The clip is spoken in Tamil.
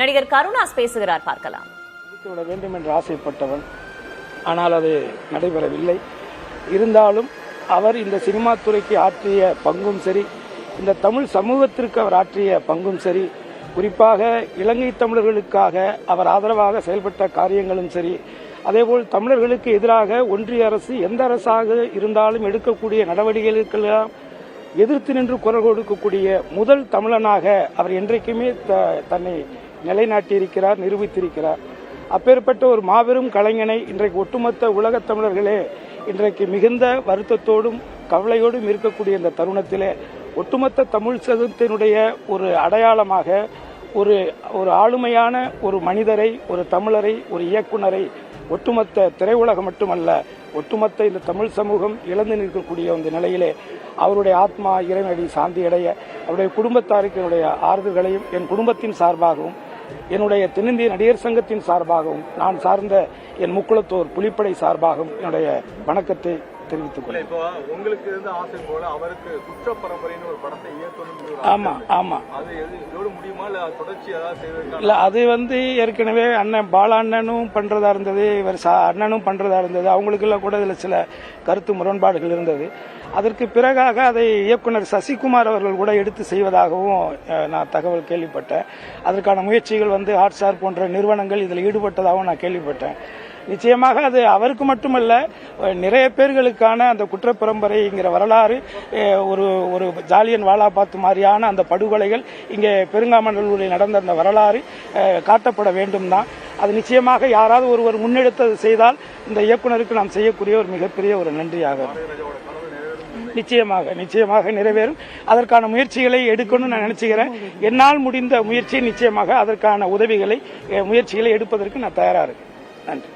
நடிகர் கருணாஸ் பேசுகிறார், பார்க்கலாம். வேண்டும் என்று ஆசைப்பட்டவன், ஆனால் அது நடைபெறவில்லை. இருந்தாலும் அவர் இந்த சினிமா துறைக்கு ஆற்றிய பங்கும் சரி, இந்த தமிழ் சமூகத்திற்கு அவர் ஆற்றிய பங்கும் சரி, குறிப்பாக இலங்கை தமிழர்களுக்காக அவர் ஆதரவாக செயல்பட்ட காரியங்களும் சரி, அதேபோல் தமிழர்களுக்கு எதிராக ஒன்றிய அரசு எந்த அரசாக இருந்தாலும் எடுக்கக்கூடிய நடவடிக்கைகளுக்கெல்லாம் எதிர்த்து நின்று குரல் கொடுக்கக்கூடிய முதல் தமிழனாக அவர் என்றைக்குமே தன்னை நிலைநாட்டியிருக்கிறார், நிரூபித்திருக்கிறார். அப்பேற்பட்ட ஒரு மாபெரும் கலைஞனை இன்றைக்கு ஒட்டுமொத்த உலகத் தமிழர்களே இன்றைக்கு மிகுந்த வருத்தத்தோடும் கவலையோடும் இருக்கக்கூடிய இந்த தருணத்திலே ஒட்டுமொத்த தமிழ் சமூகத்தினுடைய ஒரு அடையாளமாக ஒரு ஆளுமையான ஒரு மனிதரை, ஒரு தமிழரை, ஒரு இயக்குனரை ஒட்டுமொத்த திரையுலகம் மட்டுமல்ல, ஒட்டுமொத்த இந்த தமிழ் சமூகம் இழந்து நிற்கக்கூடிய இந்த நிலையிலே அவருடைய ஆத்மா இறைவனடி சாந்தி அடைய அவருடைய குடும்பத்தாருக்கு என்னுடைய ஆறுதல்களையும் என் குடும்பத்தின் சார்பாகவும் என்னுடைய தென்னிந்திய நடிகர் சங்கத்தின் சார்பாகவும் நான் சார்ந்த என் முக்குளத்தோர் புலிப்படை சார்பாகவும் என்னுடைய வணக்கத்தை தெரிவித்துக் கொள்கிறேன். உங்களுக்கு இருந்த ஆசை போல அவருக்கு குற்ற பரம்பரைன்னு ஒரு படத்தை இயக்கணும். ஆமா ஆமா, அது இதோடு முடியுமா இல்ல தொடர்ச்சி ஏதாவது செய்வதற்கு? இல்ல, அது ஏற்கனவே அண்ணன் பாலா அண்ணனும் பண்றதா இருந்தது, இவர் அண்ணனும் பண்றதா இருந்தது. அவங்களுக்குள்ள கூட இதுல சில கருத்து முரண்பாடுகள் இருந்தது. அதற்கு பிறகாக அதை இயக்குனர் சசிகுமார் அவர்கள் கூட எடுத்து செய்வதாகவும் நான் தகவல் கேள்விப்பட்டேன். அதற்கான முயற்சிகள் ஹாட்ஸ்டார் போன்ற நிறுவனங்கள் இதில் ஈடுபட்டதாகவும் நான் கேள்விப்பட்டேன். நிச்சயமாக அது அவருக்கு மட்டுமல்ல, நிறைய பேர்களுக்கான அந்த குற்ற பரம்பரைங்கிற வரலாறு, ஒரு ஜாலியன் வாலாபாத் மாதிரியான அந்த படுகொலைகள் இங்கே பெருங்காமநல்லூரில் நடந்த அந்த வரலாறு காட்டப்பட வேண்டும் தான். அது நிச்சயமாக யாராவது ஒருவர் முன்னெடுத்து செய்தால் இந்த இயக்குனருக்கு நாம் செய்யக்கூடிய ஒரு மிகப்பெரிய ஒரு நன்றியாக நிச்சயமாக நிறைவேறும். அதற்கான முயற்சிகளை எடுக்கணும்னு நான் நினைச்சுக்கிறேன். என்னால் முடிந்த முயற்சி நிச்சயமாக அதற்கான முயற்சிகளை எடுப்பதற்கு நான் தயாரா இருக்கேன். நன்றி.